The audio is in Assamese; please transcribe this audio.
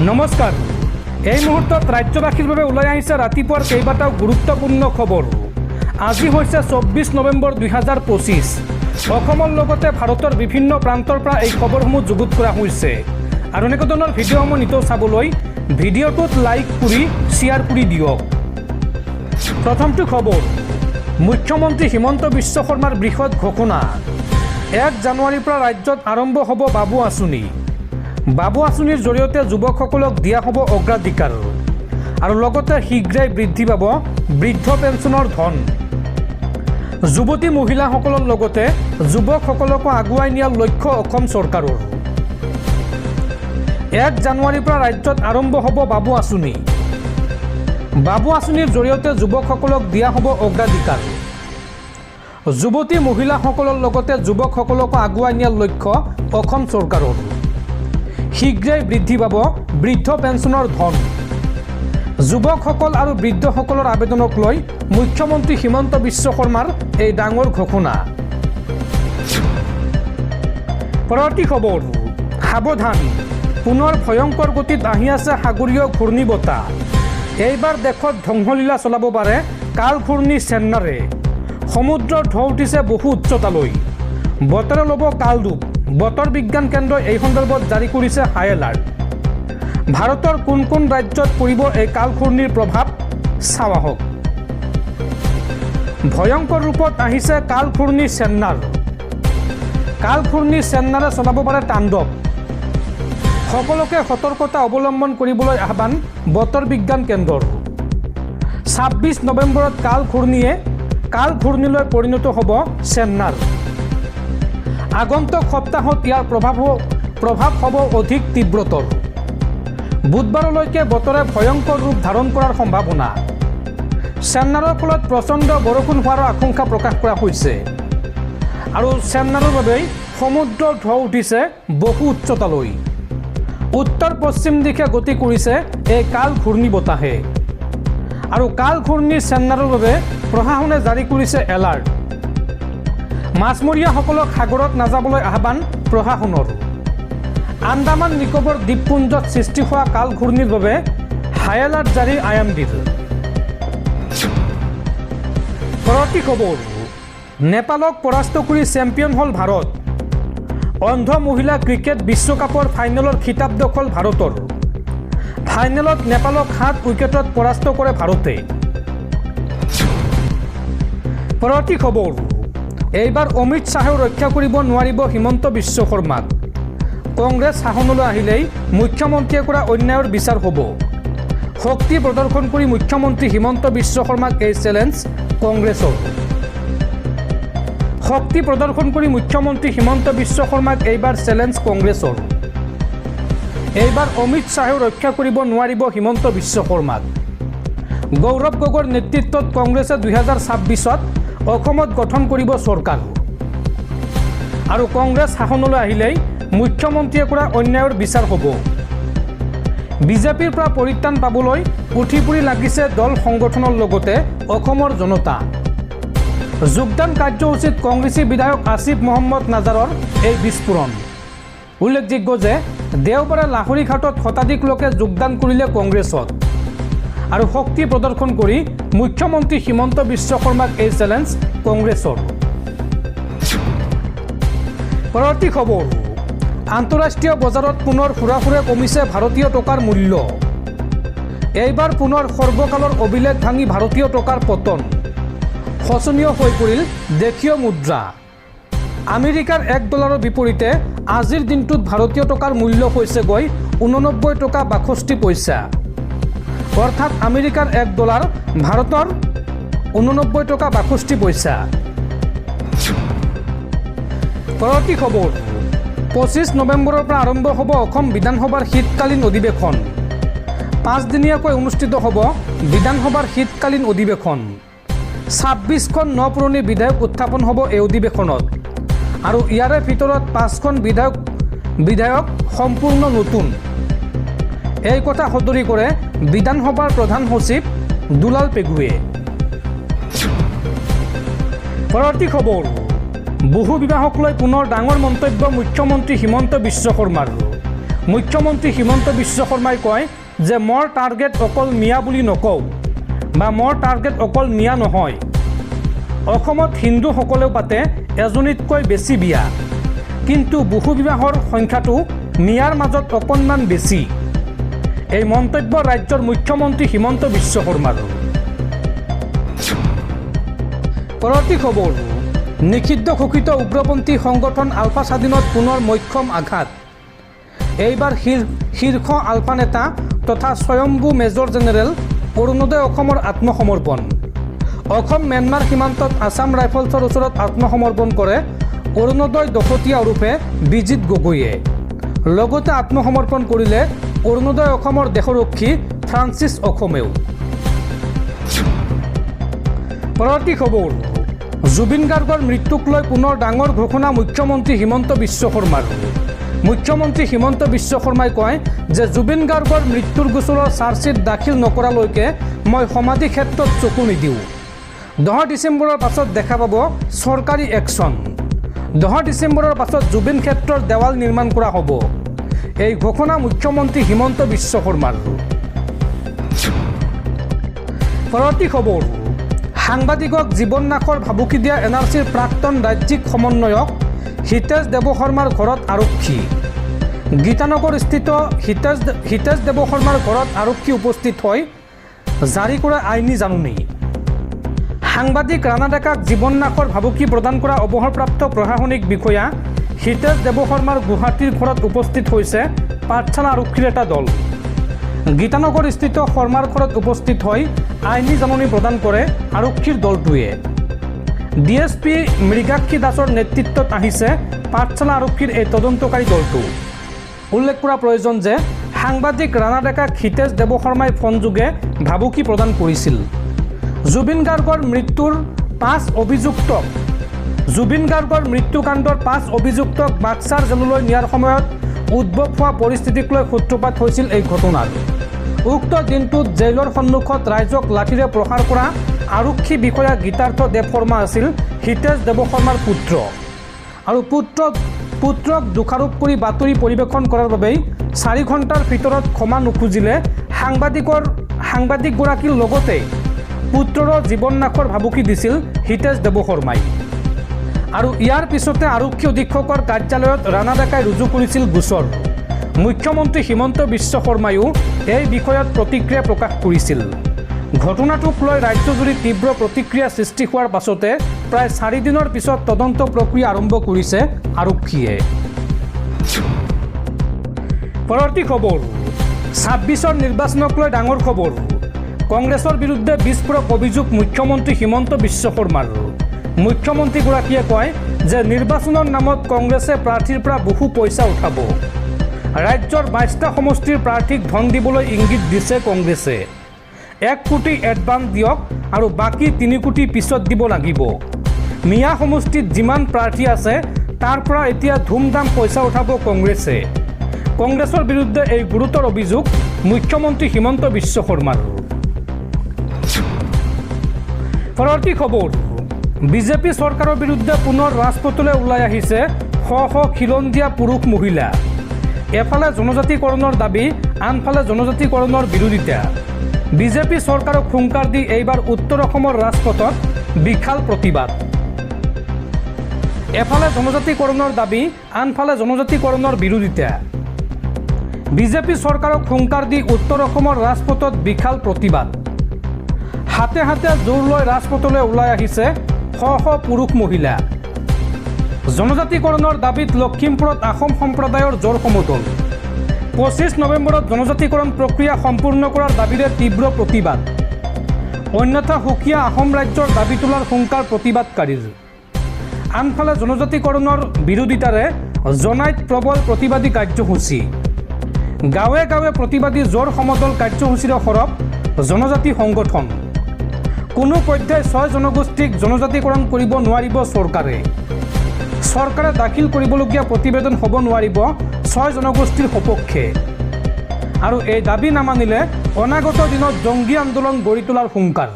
নমস্কাৰ। এই মুহূৰ্তত ৰাজ্যবাসীৰ বাবে ওলাই আহিছে ৰাতিপুৱাৰ কেইবাটাও গুৰুত্বপূৰ্ণ খবৰ। আজি হৈছে 24 নৱেম্বৰ 2025। অসমৰ লগতে ভাৰতৰ বিভিন্ন প্ৰান্তৰ পৰা এই খবৰসমূহ যুগুত কৰা হৈছে। আৰু এনেকুৱা ধৰণৰ ভিডিঅ'সমূহ নিতৌ চাবলৈ ভিডিঅ'টোত লাইক কৰি শ্বেয়াৰ কৰি দিয়ক। প্ৰথমটো খবৰ, মুখ্যমন্ত্ৰী হিমন্ত বিশ্ব শৰ্মাৰ বৃহৎ ঘোষণা। 1 জানুৱাৰীৰ পৰা ৰাজ্যত আৰম্ভ হ'ব বাবু আঁচনি। বাবু আঁচনিৰ জৰিয়তে যুৱকসকলক দিয়া হ'ব অগ্ৰাধিকাৰ আৰু লগতে শীঘ্ৰেই বৃদ্ধি পাব বৃদ্ধ পেঞ্চনৰ ধন। যুৱতী মহিলাসকলৰ লগতে যুৱকসকলকো আগুৱাই নিয়াৰ লক্ষ্য অসম চৰকাৰৰ। 1 জানুৱাৰীৰ পৰা ৰাজ্যত আৰম্ভ হ'ব বাবু আঁচনি। বাবু আঁচনিৰ জৰিয়তে যুৱকসকলক দিয়া হ'ব অগ্ৰাধিকাৰ। যুৱতী মহিলাসকলৰ লগতে যুৱকসকলকো আগুৱাই নিয়াৰ লক্ষ্য অসম চৰকাৰৰ। শীঘ্ৰেই বৃদ্ধি পাব বৃদ্ধ পেঞ্চনৰ ধন। যুৱকসকল আৰু বৃদ্ধসকলৰ আবেদনক লৈ মুখ্যমন্ত্ৰী হিমন্ত বিশ্ব শৰ্মাৰ এই ডাঙৰ ঘোষণা। পৰৱৰ্তী খবৰ, সাৱধান, পুনৰ ভয়ংকৰ গতিত আহি আছে সাগৰীয় ঘূৰ্ণী বতাহ। এইবাৰ দেশত ধ্বংসলীলা চলাব পাৰে কাল ঘূৰ্ণী চেন্নাৰে। সমুদ্ৰৰ ঢৌ উঠিছে বহু উচ্চতালৈ। বতৰে ল'ব কাল ৰূপ। বতৰ বিজ্ঞান কেন্দ্ৰই এই সন্দৰ্ভত জাৰি কৰিছে হাই এলাৰ্ট। ভাৰতৰ কোন কোন ৰাজ্যত পৰিব এই কাল ঘূৰ্ণীৰ প্ৰভাৱ চাওঁ আহক। ভয়ংকৰ ৰূপত আহিছে কাল ঘূৰ্ণী চেন্নাৰ। কাল ঘূৰ্ণী চেন্নাৰে চলাব পাৰে তাণ্ডৱ। সকলোকে সতৰ্কতা অৱলম্বন কৰিবলৈ আহ্বান বতৰ বিজ্ঞান কেন্দ্ৰৰ। 26 নৱেম্বৰত কাল ঘূৰ্ণীলৈ পৰিণত হ'ব চেন্নাৰ। আগন্তুক সপ্তাহত ইয়াৰ প্ৰভাৱ হ'ব অধিক তীব্ৰতৰ। বুধবাৰলৈকে বতৰে ভয়ংকৰ ৰূপ ধাৰণ কৰাৰ সম্ভাৱনা। চেন্নাৰৰ ফলত প্ৰচণ্ড বৰষুণ হোৱাৰ আশংকা প্ৰকাশ কৰা হৈছে আৰু চেন্নাৰৰ বাবেই সমুদ্ৰৰ ঢৌ উঠিছে বহু উচ্চতালৈ। উত্তৰ পশ্চিম দিশে গতি কৰিছে এই কাল ঘূৰ্ণী বতাহে আৰু কাল ঘূৰ্ণী চেন্নাৰৰ বাবে প্ৰশাসনে জাৰি কৰিছে এলাৰ্ট। মাছমৰীয়াসকলক সাগৰত নাযাবলৈ আহ্বান প্ৰশাসনৰ। আন্দামান নিকোবৰ দ্বীপপুঞ্জত সৃষ্টি হোৱা কাল ঘূৰ্ণীৰ বাবে হাই এলাৰ্ট জাৰি IMDৰ। পৰৱৰ্তী খবৰ, নেপালক পৰাস্ত কৰি চেম্পিয়ন হ'ল ভাৰত। অন্ধ মহিলা ক্ৰিকেট বিশ্বকাপৰ ফাইনেলৰ খিতাপ দখল ভাৰতৰ। ফাইনেলত নেপালক 7 উইকেটত পৰাস্ত কৰে ভাৰতে। পৰৱৰ্তী খবৰ, এইবাৰ অমিত শ্বাহেও ৰক্ষা কৰিব নোৱাৰিব হিমন্ত বিশ্ব শৰ্মাক। কংগ্ৰেছ শাসনলৈ আহিলেই মুখ্যমন্ত্ৰীয়ে কৰা অন্যায়ৰ বিচাৰ হ'ব। শক্তি প্ৰদৰ্শন কৰি মুখ্যমন্ত্ৰী হিমন্ত বিশ্ব শৰ্মাক এই চেলেঞ্জ কংগ্ৰেছৰ। শক্তি প্ৰদৰ্শন কৰি মুখ্যমন্ত্ৰী হিমন্ত বিশ্ব শৰ্মাক এইবাৰ চেলেঞ্জ কংগ্ৰেছৰ। এইবাৰ অমিত শ্বাহেও ৰক্ষা কৰিব নোৱাৰিব হিমন্ত বিশ্ব শৰ্মাক। গৌৰৱ গগৈৰ নেতৃত্বত কংগ্ৰেছে 2026ত অসমত গঠন কৰিব চৰকাৰ আৰু কংগ্ৰেছ শাসনলৈ আহিলেই মুখ্যমন্ত্ৰীয়ে কৰা অন্যায়ৰ বিচাৰ হ'ব। বিজেপিৰ পৰা পৰিত্ৰাণ পাবলৈ উঠি পৰি লাগিছে দল সংগঠনৰ লগতে অসমৰ জনতা। যোগদান কাৰ্যসূচীত কংগ্ৰেছী বিধায়ক আসিফ মহম্মদ নাজাৰৰ এই বিস্ফোৰণ। উল্লেখযোগ্য যে দেওবাৰে লাহৰীঘাটত শতাধিক লোকে যোগদান কৰিলে কংগ্ৰেছত আৰু শক্তি প্ৰদৰ্শন কৰি মুখ্যমন্ত্ৰী হিমন্ত বিশ্ব শৰ্মাক এই চেলেঞ্জ কংগ্ৰেছৰ। পৰৱৰ্তী খবৰ, আন্তঃৰাষ্ট্ৰীয় বজাৰত পুনৰ সুৰাসুৰে কমিছে ভাৰতীয় টকাৰ মূল্য। এইবাৰ পুনৰ সৰ্বকালৰ অভিলেখ ভাঙি ভাৰতীয় টকাৰ পতন। শোচনীয় হৈ পৰিল দেশীয় মুদ্ৰা। আমেৰিকাৰ $1 বিপৰীতে আজিৰ দিনটোত ভাৰতীয় টকাৰ মূল্য হৈছে গৈ 89 টকা 62 পইচা। অৰ্থাৎ আমেৰিকাৰ $1 ভাৰতৰ 89 টকা 62 পইচা। পৰৱৰ্তী খবৰ, 25 নৱেম্বৰৰ পৰা আৰম্ভ হ'ব অসম বিধানসভাৰ শীতকালীন অধিৱেশন। 5 দিনীয়াকৈ অনুষ্ঠিত হ'ব বিধানসভাৰ শীতকালীন অধিৱেশন। 26খন নপুৰণি বিধেয়ক উত্থাপন হ'ব এই অধিৱেশনত আৰু ইয়াৰে ভিতৰত 5খন বিধেয়ক সম্পূৰ্ণ নতুন। এই কথা সদৰি কৰে বিধানসভাৰ প্ৰধান সচিব দুলাল পেগুৱে। পৰৱৰ্তী খবৰ, বহু বিবাহক লৈ পুনৰ ডাঙৰ মন্তব্য মুখ্যমন্ত্ৰী হিমন্ত বিশ্ব শৰ্মাৰ। মুখ্যমন্ত্ৰী হিমন্ত বিশ্ব শৰ্মাই কয় যে মোৰ টাৰ্গেট অকল মিয়া বুলি নকওঁ বা মোৰ টাৰ্গেট অকল মিয়া নহয়। অসমত হিন্দুসকলেও পাতে এজনীতকৈ বেছি বিয়া, কিন্তু বহু বিবাহৰ সংখ্যাটো মিয়াৰ মাজত অকণমান বেছি। এই মন্তব্য ৰাজ্যৰ মুখ্যমন্ত্ৰী হিমন্ত বিশ্ব শৰ্মাৰ। পৰৱৰ্তী খবৰ, নিষিদ্ধ ঘোষিত উগ্ৰপন্থী সংগঠন আলফা স্বাধীনত পুনৰ মক্ষম আঘাত। এইবাৰ শীৰ্ষ আলফা নেতা তথা স্বয়ম্ভু মেজৰ জেনেৰেল অৰুণোদয় অসমৰ আত্মসমৰ্পণ। অসম ম্যানমাৰ সীমান্তত আছাম ৰাইফলছৰ ওচৰত আত্মসমৰ্পণ কৰে অৰুণোদয় দহতীয়া ওৰফে বিজিত গগৈয়ে। লগতে আত্মসমৰ্পণ কৰিলে অৰুণোদয় অসমৰ দেশৰক্ষী ফ্ৰান্সিছ অসমেও। পৰৱৰ্তী খবৰ, জুবিন গাৰ্গৰ মৃত্যুক লৈ পুনৰ ডাঙৰ ঘোষণা মুখ্যমন্ত্ৰী হিমন্ত বিশ্ব শৰ্মাৰ। মুখ্যমন্ত্ৰী হিমন্ত বিশ্ব শৰ্মাই কয় যে জুবিন গাৰ্গৰ মৃত্যুৰ গোচৰৰ চাৰ্জশ্বিট দাখিল নকৰালৈকে মই সমাধি ক্ষেত্ৰত চকু নিদিওঁ। 10 ডিচেম্বৰৰ পাছত দেখা পাব চৰকাৰী একশ্যন। 10 ডিচেম্বৰৰ পাছত জুবিন ক্ষেত্ৰৰ দেৱাল নিৰ্মাণ কৰা হ'ব। এই ঘোষণা মুখ্যমন্ত্ৰী হিমন্ত বিশ্ব শৰ্মাৰ। পৰৱৰ্তী খবৰ, সাংবাদিকক জীৱন নাশৰ ভাবুকি দিয়া NRCৰ প্ৰাক্তন ৰাজ্যিক সমন্বয়ক হিতেশ দেৱশৰ্মাৰ ঘৰত আৰক্ষী। গীতানগৰস্থিত হিতেশ দেৱশৰ্মাৰ ঘৰত আৰক্ষী উপস্থিত হৈ জাৰি কৰা আইনী জাননী। সাংবাদিক ৰাণা ডেকাক জীৱন নাশৰ ভাবুকি প্ৰদান কৰা অৱসৰপ্ৰাপ্ত প্ৰশাসনিক বিষয়া হিতেশ দেৱশৰ্মাৰ গুৱাহাটীৰ ঘৰত উপস্থিত হৈছে পাঠশালা আৰক্ষীৰ এটা দল। গীতানগৰস্থিত শৰ্মাৰ ঘৰত উপস্থিত হৈ আইনী জাননী প্ৰদান কৰে আৰক্ষীৰ দলটোৱে। DSP মৃগাক্ষী দাসৰ নেতৃত্বত আহিছে পাঠশালা আৰক্ষীৰ এই তদন্তকাৰী দলটো। উল্লেখ কৰা প্ৰয়োজন যে সাংবাদিক ৰাণা ডেকাক হিতেশ দেৱশৰ্মাই ফোনযোগে ভাবুকি প্ৰদান কৰিছিল। জুবিন গাৰ্গৰ মৃত্যুৰ 5 মৃত্যুকাণ্ডৰ 5 অভিযুক্তক বাক্সাৰ জেললৈ নিয়াৰ সময়ত উদ্ভৱ হোৱা পৰিস্থিতিক লৈ সূত্ৰপাত হৈছিল এই ঘটনাৰ। উক্ত দিনটোত জেইলৰ সন্মুখত ৰাইজক লাঠিৰে প্ৰহাৰ কৰা আৰক্ষী বিষয়া গীতাৰ্থ দেৱ শৰ্মা আছিল হিতেশ দেৱশৰ্মাৰ পুত্ৰ। আৰু পুত্ৰক দোষাৰোপ কৰি বাতৰি পৰিৱেশন কৰাৰ বাবেই 4 ঘণ্টাৰ ভিতৰত ক্ষমা নুখুজিলে সাংবাদিকগৰাকীৰ লগতে পুত্ৰৰো জীৱন নাশৰ ভাবুকি দিছিল হিতেশ দেৱশৰ্মাই। আৰু ইয়াৰ পিছতে আৰক্ষী অধীক্ষকৰ কাৰ্যালয়ত ৰাণা ডেকাই ৰুজু কৰিছিল গোচৰ। মুখ্যমন্ত্ৰী হিমন্ত বিশ্ব শৰ্মায়ো এই বিষয়ত প্ৰতিক্ৰিয়া প্ৰকাশ কৰিছিল। ঘটনাটোক লৈ ৰাজ্যজুৰি তীব্ৰ প্ৰতিক্ৰিয়া সৃষ্টি হোৱাৰ পাছতে প্ৰায় 4 দিনৰ পিছত তদন্ত প্ৰক্ৰিয়া আৰম্ভ কৰিছে আৰক্ষীয়ে। পৰৱৰ্তী খবৰ, 26ৰ নিৰ্বাচনক লৈ ডাঙৰ খবৰ। কংগ্ৰেছৰ বিৰুদ্ধে বিস্ফোৰক অভিযোগ মুখ্যমন্ত্ৰী হিমন্ত বিশ্ব শৰ্মাৰ। মুখ্যমন্ত্ৰীগৰাকীয়ে কয় যে নিৰ্বাচনৰ নামত কংগ্ৰেছে প্ৰাৰ্থীৰ পৰা বহু পইচা উঠাব। ৰাজ্যৰ 22টা সমষ্টিৰ প্ৰাৰ্থীক ধন দিবলৈ ইংগিত দিছে কংগ্ৰেছে। 1 কোটি এডভান্স দিয়ক আৰু বাকী 3 কোটি পিছত দিব লাগিব। মিয়া সমষ্টিত যিমান প্ৰাৰ্থী আছে তাৰ পৰা এতিয়া ধুমধাম পইচা উঠাব কংগ্ৰেছে। কংগ্ৰেছৰ বিৰুদ্ধে এই গুৰুতৰ অভিযোগ মুখ্যমন্ত্ৰী হিমন্ত বিশ্ব শৰ্মাৰ। পৰৱৰ্তী খবৰ, বিজেপি চৰকাৰৰ বিৰুদ্ধে পুনৰ ৰাজপথলৈ ওলাই আহিছে শ খিলঞ্জীয়া পুৰুষ মহিলা। এফালে জনজাতিকৰণৰ দাবী, আনফালে জনজাতিকৰণৰ বিৰোধিতা। বিজেপি চৰকাৰক হুংকাৰ দি এইবাৰ উত্তৰ অসমৰ ৰাজপথত বিশাল প্ৰতিবাদ। এফালে জনজাতিকৰণৰ দাবী, আনফালে জনজাতিকৰণৰ বিৰোধিতা। বিজেপি চৰকাৰক হুংকাৰ দি উত্তৰ অসমৰ ৰাজপথত বিশাল প্ৰতিবাদ। হাতে হাতে জোৰ লৈ ৰাজপথলৈ ওলাই আহিছে শ পুৰুষ মহিলা। জনজাতিকৰণৰ দাবীত লখিমপুৰত আহোম সম্প্ৰদায়ৰ জোৰ সমদল। 25 নৱেম্বৰত জনজাতিকৰণ প্ৰক্ৰিয়া সম্পূৰ্ণ কৰাৰ দাবীৰে তীব্ৰ প্ৰতিবাদ। অন্যথা সুকীয়া আহোম ৰাজ্যৰ দাবী তোলাৰ হুংকাৰ প্ৰতিবাদকাৰীৰ। আনফালে জনজাতিকৰণৰ বিৰোধিতাৰে জনাইত প্ৰবল প্ৰতিবাদী কাৰ্যসূচী। গাঁৱে গাঁৱে প্ৰতিবাদী জোৰ সমদল কাৰ্যসূচীৰে সৰব জনজাতি সংগঠন। কোনো পৰ্যায় 6 জনগোষ্ঠীক জনজাতিকৰণ কৰিব নোৱাৰিব চৰকাৰে। চৰকাৰে দাখিল কৰিবলগীয়া প্ৰতিবেদন হ'ব নোৱাৰিব 6 জনগোষ্ঠীৰ সপক্ষে। আৰু এই দাবী নামানিলে অনাগত দিনত জংগী আন্দোলন গঢ়ি তোলাৰ হুংকাৰ।